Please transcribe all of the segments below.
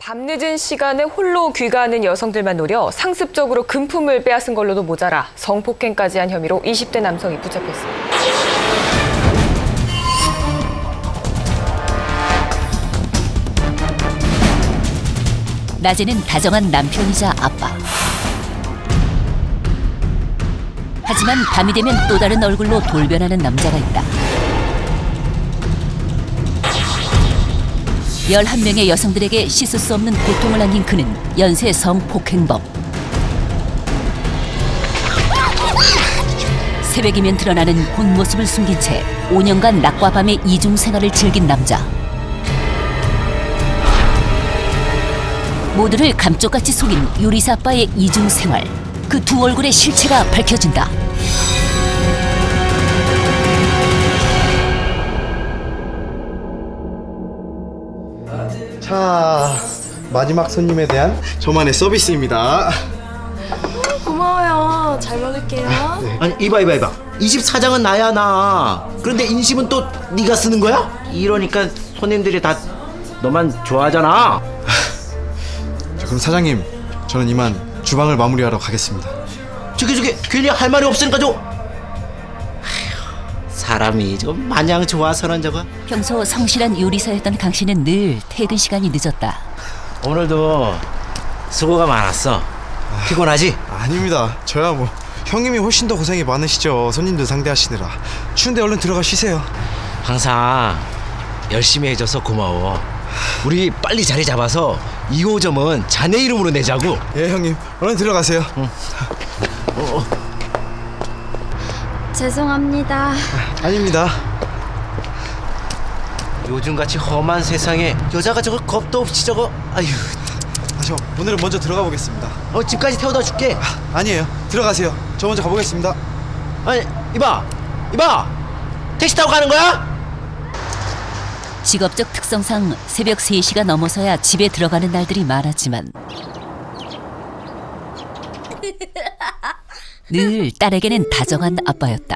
밤늦은 시간에 홀로 귀가하는 여성들만 노려 상습적으로 금품을 빼앗은 걸로도 모자라 성폭행까지 한 혐의로 20대 남성이 붙잡혔습니다. 낮에는 다정한 남편이자 아빠. 하지만 밤이 되면 또 다른 얼굴로 돌변하는 남자가 있다. 11명의 여성들에게 씻을 수 없는 고통을 안긴 그는 연쇄 성폭행범. 새벽이면 드러나는 본 모습을 숨긴 채 5년간 낮과 밤의 이중 생활을 즐긴 남자. 모두를 감쪽같이 속인 요리사 아빠의 이중 생활. 그 두 얼굴의 실체가 밝혀진다. 자, 마지막 손님에 대한 저만의 서비스입니다. 고마워요. 잘 먹을게요. 아니 이봐 24장은 나야 나. 그런데 인심은 또 네가 쓰는 거야? 이러니까 손님들이 다 너만 좋아하잖아. 자, 그럼 사장님, 저는 이만 주방을 마무리하러 가겠습니다. 저기 괜히 할 말이 없으니까 좀. 사람이 좀 마냥 좋아서는 저거. 평소 성실한 요리사였던 강 씨는 늘 퇴근 시간이 늦었다. 오늘도 수고가 많았어. 피곤하지? 아닙니다. 저야 뭐 형님이 훨씬 더 고생이 많으시죠. 손님들 상대하시느라. 추운데 얼른 들어가 쉬세요. 항상 열심히 해줘서 고마워. 우리 빨리 자리 잡아서 2호점은 자네 이름으로 내자고. 예, 형님. 얼른 들어가세요. 죄송합니다. 아닙니다. 요즘같이 험한 세상에 여자가 저거 겁도 없이 저거. 아휴. 저 오늘은 먼저 들어가 보겠습니다. 집까지 태워다 줄게. 아니에요. 들어가세요. 저 먼저 가보겠습니다. 아니 이봐 택시 타고 가는 거야? 직업적 특성상 새벽 3시가 넘어서야 집에 들어가는 날들이 많았지만 늘 딸에게는 다정한 아빠였다.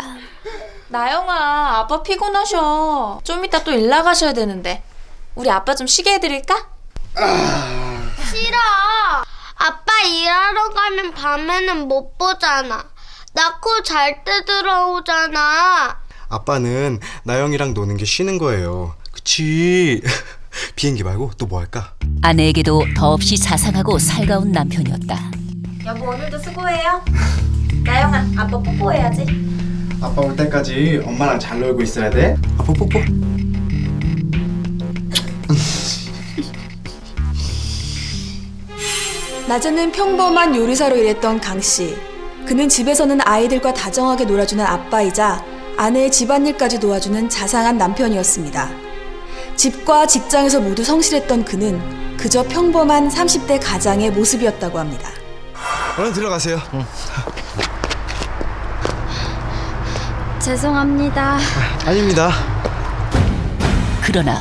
나영아, 아빠 피곤하셔. 좀 이따 또 일 나가셔야 되는데. 우리 아빠 좀 쉬게 해드릴까? 싫어. 아빠 일하러 가면 밤에는 못 보잖아. 낳고 잘 때 들어오잖아. 아빠는 나영이랑 노는 게 쉬는 거예요. 그치? 비행기 말고 또 뭐 할까? 아내에게도 더없이 자상하고 살가운 남편이었다. 여보, 오늘도 수고해요. 나영아, 아빠 뽀뽀해야지. 아빠 올 때까지 엄마랑 잘 놀고 있어야 돼. 아빠 뽀뽀. 낮에는 평범한 요리사로 일했던 강 씨. 그는 집에서는 아이들과 다정하게 놀아주는 아빠이자 아내의 집안일까지 도와주는 자상한 남편이었습니다. 집과 직장에서 모두 성실했던 그는 그저 평범한 30대 가장의 모습이었다고 합니다. 얼른 들어가세요. 죄송합니다. 아닙니다. 그러나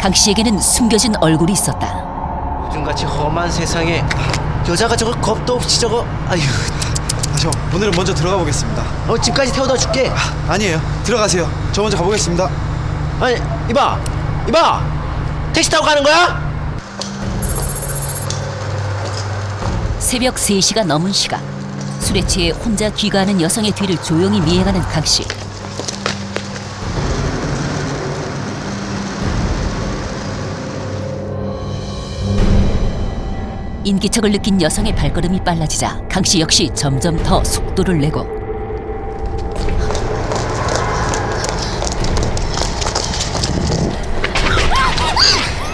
강 씨에게는 숨겨진 얼굴이 있었다. 요즘같이 험한 세상에 여자가 저거 겁도 없이 저거. 아휴. 저 오늘은 먼저 들어가 보겠습니다. 집까지 태워다 줄게. 아니에요. 들어가세요. 저 먼저 가보겠습니다. 아니 이봐 택시 타고 가는 거야? 새벽 3시가 넘은 시각. 술에 취해 혼자 귀가하는 여성의 뒤를 조용히 미행하는 강 씨. 인기척을 느낀 여성의 발걸음이 빨라지자 강 씨 역시 점점 더 속도를 내고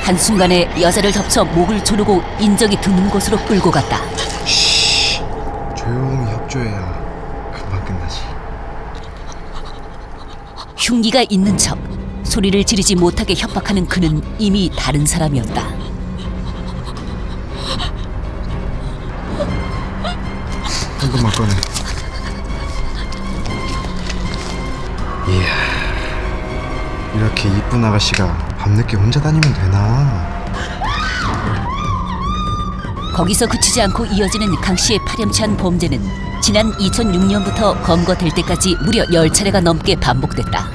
한순간에 여자를 덮쳐 목을 조르고 인적이 드문 곳으로 끌고 갔다. 조용히 협조해야 금방 끝나지. 흉기가 있는 척 소리를 지르지 못하게 협박하는 그는 이미 다른 사람이었다. 한번만 꺼내. 이야, 이렇게 이쁜 아가씨가 밤늦게 혼자 다니면 되나? 거기서 그치지 않고 이어지는 강 씨의 파렴치한 범죄는 지난 2006년부터 검거될 때까지 무려 10차례가 넘게 반복됐다.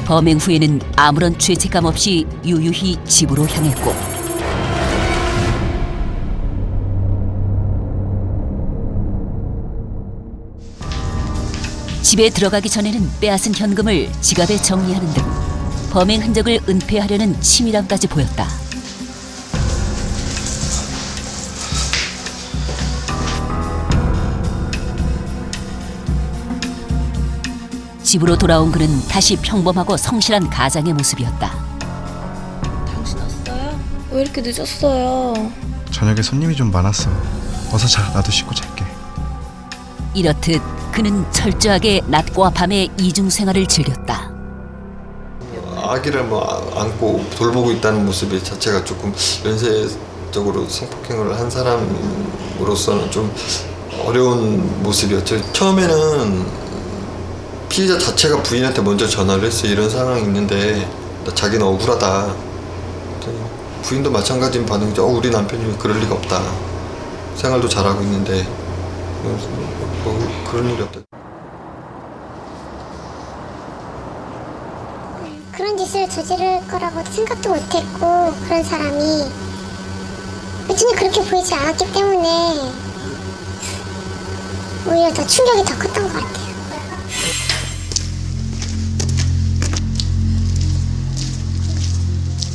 범행 후에는 아무런 죄책감 없이 유유히 집으로 향했고 집에 들어가기 전에는 빼앗은 현금을 지갑에 정리하는 등 범행 흔적을 은폐하려는 치밀함까지 보였다. 집으로 돌아온 그는 다시 평범하고 성실한 가장의 모습이었다. 당신 왔어요? 왜 이렇게 늦었어요? 저녁에 손님이 좀 많았어. 어서 자. 나도 씻고 잘게. 이렇듯 그는 철저하게 낮과 밤의 이중 생활을 즐겼다. 아기를 안고 돌보고 있다는 모습이 자체가 조금 연쇄적으로 성폭행을 한 사람으로서는 좀 어려운 모습이었죠. 처음에는 피해자 자체가 부인한테 먼저 전화를 했어요. 이런 상황이 있는데 자기는 억울하다. 부인도 마찬가지인 반응이죠. 우리 남편이 그럴 리가 없다. 생활도 잘하고 있는데 그런 일이 없다. 그런 짓을 저지를 거라고 생각도 못했고 그런 사람이 전혀 그렇게 보이지 않았기 때문에 오히려 더 충격이 더 컸던 것 같아요.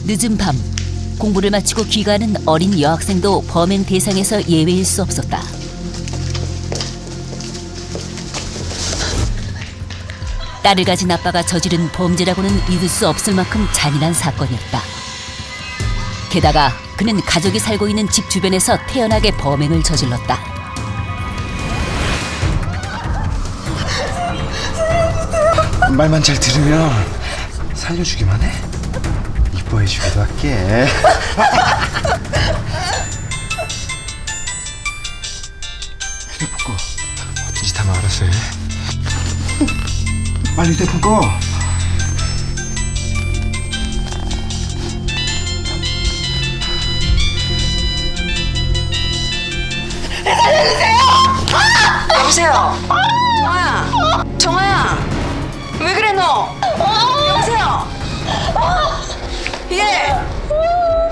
늦은 밤 공부를 마치고 귀가하는 어린 여학생도 범행 대상에서 예외일 수 없었다. 딸을 가진 아빠가 저지른 범죄라고는 믿을 수 없을 만큼 잔인한 사건이었다. 게다가 그는 가족이 살고 있는 집 주변에서 태연하게 범행을 저질렀다. 말만 잘 들으면 살려주기만 해. 이뻐해주기도 할게. 휴대폰 꺼. 어떤 짓 하면 알아서 해. 빨리 휴대폰 꺼. 여보세요? 정아야 왜 그래 너? 여보세요? 예!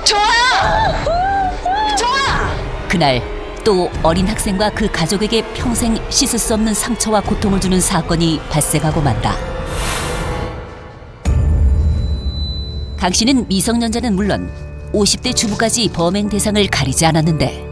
정아야! 그날 또 어린 학생과 그 가족에게 평생 씻을 수 없는 상처와 고통을 주는 사건이 발생하고 만다. 강 씨는 미성년자는 물론 50대 주부까지 범행 대상을 가리지 않았는데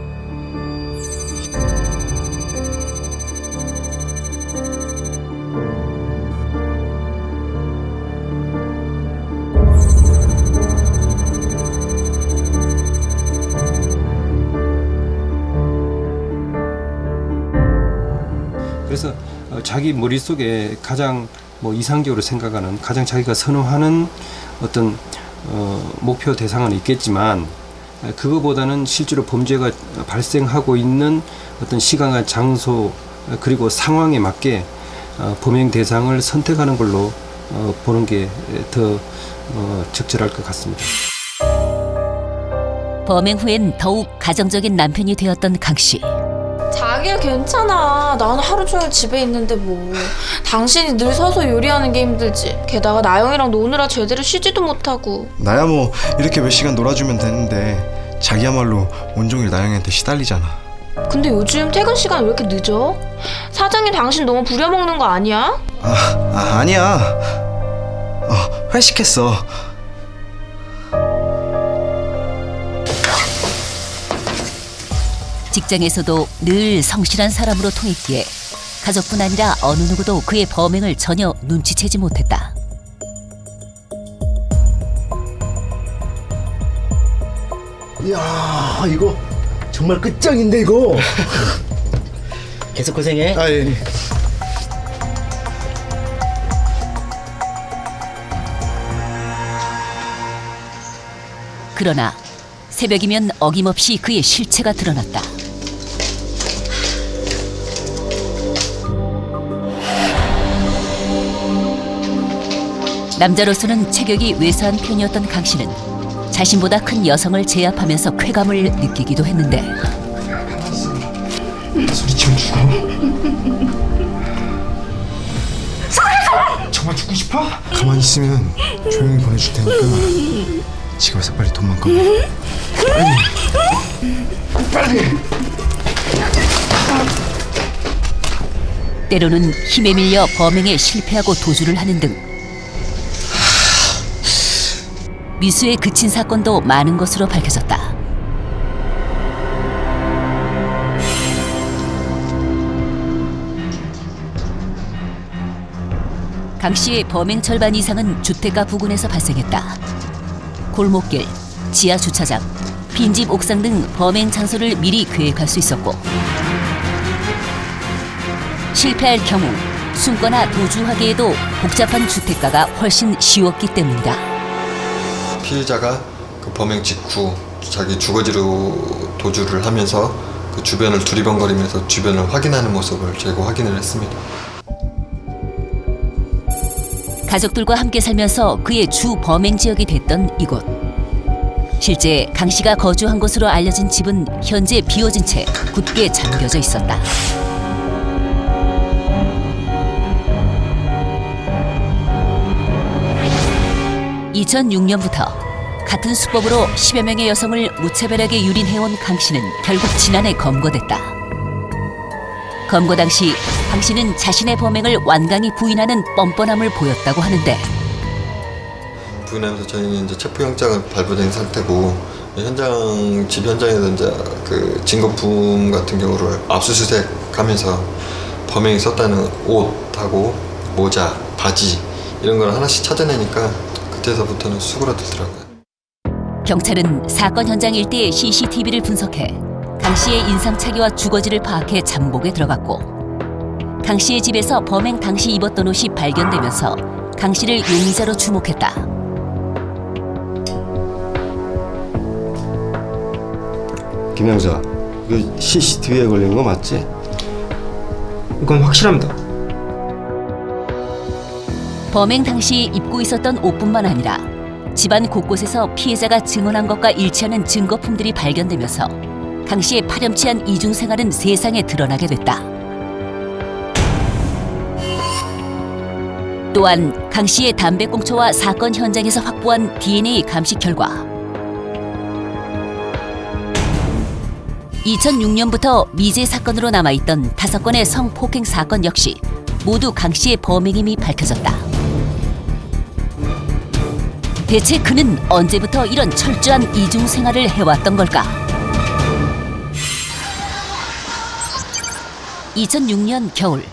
그래서 자기 머릿속에 가장 이상적으로 생각하는 가장 자기가 선호하는 어떤 목표 대상은 있겠지만 그거보다는 실제로 범죄가 발생하고 있는 어떤 시간과 장소 그리고 상황에 맞게 범행 대상을 선택하는 걸로 보는 게 더 적절할 것 같습니다. 범행 후엔 더욱 가정적인 남편이 되었던 강 씨. 자기야 괜찮아. 나는 하루 종일 집에 있는데 뭐. 당신이 늘 서서 요리하는 게 힘들지. 게다가 나영이랑 노느라 제대로 쉬지도 못하고. 나야 뭐 이렇게 몇 시간 놀아주면 되는데 자기야말로 온종일 나영이한테 시달리잖아. 근데 요즘 퇴근 시간 왜 이렇게 늦어? 사장님 당신 너무 부려먹는 거 아니야? 아니야. 회식했어. 직장에서도 늘 성실한 사람으로 통했기에 가족뿐 아니라 어느 누구도 그의 범행을 전혀 눈치채지 못했다. 이야, 이거 정말 끝장인데 이거. 계속 고생해. 예. 그러나 새벽이면 어김없이 그의 실체가 드러났다. 남자로서는 체격이 왜소한 편이었던 강 씨는 자신보다 큰 여성을 제압하면서 쾌감을 느끼기도 했는데 소리 치면 죽어. 정말 더 죽고 싶어? 가만히 있으면 조용히 보내줄 테니까 지금 와서 빨리 돈만 꺼내. 빨리. 때로는 힘에 밀려 범행에 실패하고 도주를 하는 등 미수에 그친 사건도 많은 것으로 밝혀졌다. 강 씨의 범행 절반 이상은 주택가 부근에서 발생했다. 골목길, 지하 주차장, 빈집 옥상 등 범행 장소를 미리 계획할 수 있었고 실패할 경우 숨거나 도주하기에도 복잡한 주택가가 훨씬 쉬웠기 때문이다. 피해자가 그 범행 직후 자기 주거지로 도주를 하면서 그 주변을 두리번거리면서 주변을 확인하는 모습을 저희가 확인을 했습니다. 가족들과 함께 살면서 그의 주 범행 지역이 됐던 이곳. 실제 강 씨가 거주한 것으로 알려진 집은 현재 비워진 채 굳게 잠겨져 있었다. (2006년부터) 같은 수법으로 10여 명의 여성을 무차별하게 유린해온 강 씨는 결국 지난해 검거됐다. 검거 당시 강 씨는 자신의 범행을 완강히 부인하는 뻔뻔함을 보였다고 하는데 부인하면서 저희는 이제 체포영장을 발부된 상태고 집 현장에서 이제 그 증거품 같은 경우를 압수수색하면서 범행이 썼다는 옷하고 모자, 바지 이런 걸 하나씩 찾아내니까 그때서부터는 수그러들더라고요. 경찰은 사건 현장 일대의 CCTV를 분석해 강 씨의 인상착의와 주거지를 파악해 잠복에 들어갔고 강 씨의 집에서 범행 당시 입었던 옷이 발견되면서 강 씨를 용의자로 주목했다. 김영사, 그 CCTV에 걸린 거 맞지? 이건 확실합니다. 범행 당시 입고 있었던 옷뿐만 아니라 집안 곳곳에서 피해자가 증언한 것과 일치하는 증거품들이 발견되면서 강 씨의 파렴치한 이중 생활은 세상에 드러나게 됐다. 또한 강 씨의 담배꽁초와 사건 현장에서 확보한 DNA 감식 결과 2006년부터 미제 사건으로 남아있던 5건의 성폭행 사건 역시 모두 강 씨의 범행임이 밝혀졌다. 대체 그는 언제부터 이런 철저한 이중 생활을 해왔던 걸까? 2006년 겨울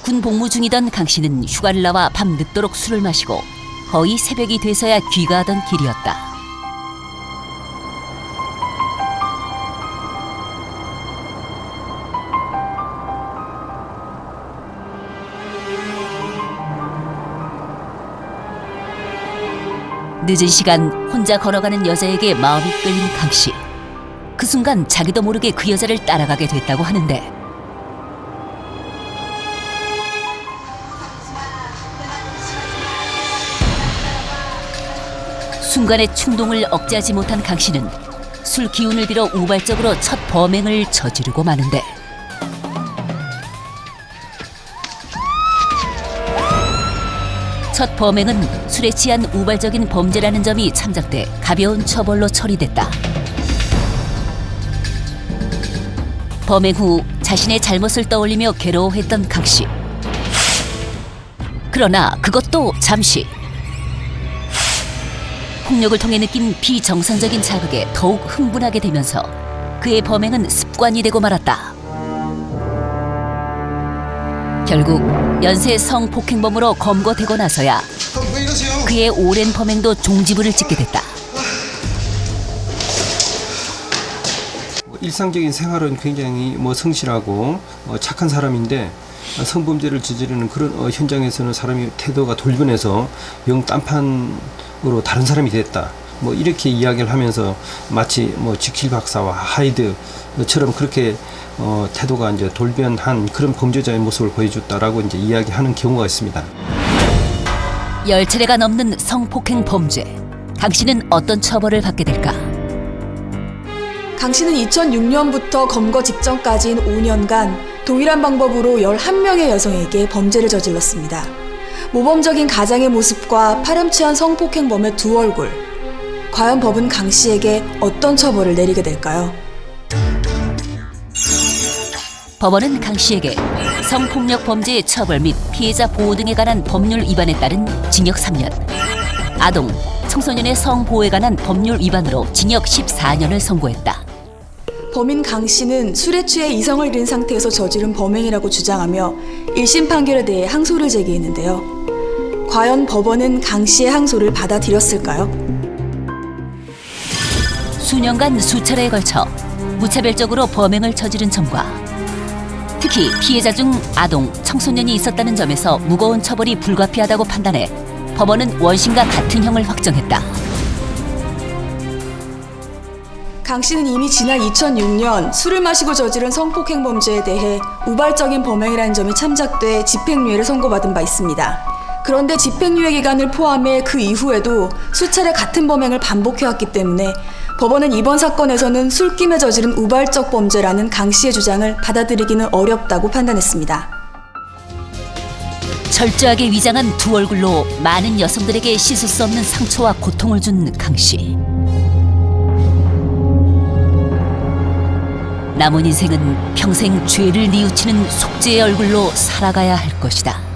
군 복무 중이던 강 씨는 휴가를 나와 밤 늦도록 술을 마시고 거의 새벽이 돼서야 귀가하던 길이었다. 늦은 시간 혼자 걸어가는 여자에게 마음이 끌린 강 씨. 그 순간 자기도 모르게 그 여자를 따라가게 됐다고 하는데 순간의 충동을 억제하지 못한 강 씨는 술 기운을 빌어 우발적으로 첫 범행을 저지르고 마는데 첫 범행은 술에 취한 우발적인 범죄라는 점이 참작돼 가벼운 처벌로 처리됐다. 범행 후 자신의 잘못을 떠올리며 괴로워했던 강 씨. 그러나 그것도 잠시. 폭력을 통해 느낀 비정상적인 자극에 더욱 흥분하게 되면서 그의 범행은 습관이 되고 말았다. 결국 연쇄 성폭행범으로 검거되고 나서야 그의 오랜 범행도 종지부를 찍게 됐다. 일상적인 생활은 굉장히 성실하고 착한 사람인데 성범죄를 저지르는 그런 현장에서는 사람이 태도가 돌변해서 영 딴판으로 다른 사람이 됐다. 이렇게 이야기를 하면서 마치 지킬 박사와 하이드처럼 그렇게 태도가 이제 돌변한 그런 범죄자의 모습을 보여줬다라고 이제 이야기하는 경우가 있습니다. 10차례가 넘는 성폭행 범죄. 강 씨는 어떤 처벌을 받게 될까? 강 씨는 2006년부터 검거 직전까지인 5년간 동일한 방법으로 11명의 여성에게 범죄를 저질렀습니다. 모범적인 가장의 모습과 파렴치한 성폭행범의 두 얼굴. 과연 법은 강 씨에게 어떤 처벌을 내리게 될까요? 법원은 강 씨에게 성폭력 범죄의 처벌 및 피해자 보호 등에 관한 법률 위반에 따른 징역 3년, 아동, 청소년의 성보호에 관한 법률 위반으로 징역 14년을 선고했다. 범인 강 씨는 술에 취해 이성을 잃은 상태에서 저지른 범행이라고 주장하며 1심 판결에 대해 항소를 제기했는데요. 과연 법원은 강 씨의 항소를 받아들였을까요? 수년간 수차례에 걸쳐 무차별적으로 범행을 저지른 점과 특히 피해자 중 아동, 청소년이 있었다는 점에서 무거운 처벌이 불가피하다고 판단해 법원은 원심과 같은 형을 확정했다. 강 씨는 이미 지난 2006년 술을 마시고 저지른 성폭행 범죄에 대해 우발적인 범행이라는 점이 참작돼 집행유예를 선고받은 바 있습니다. 그런데 집행유예 기간을 포함해 그 이후에도 수차례 같은 범행을 반복해왔기 때문에 법원은 이번 사건에서는 술김에 저지른 우발적 범죄라는 강 씨의 주장을 받아들이기는 어렵다고 판단했습니다. 철저하게 위장한 두 얼굴로 많은 여성들에게 씻을 수 없는 상처와 고통을 준 강 씨. 남은 인생은 평생 죄를 뉘우치는 속죄의 얼굴로 살아가야 할 것이다.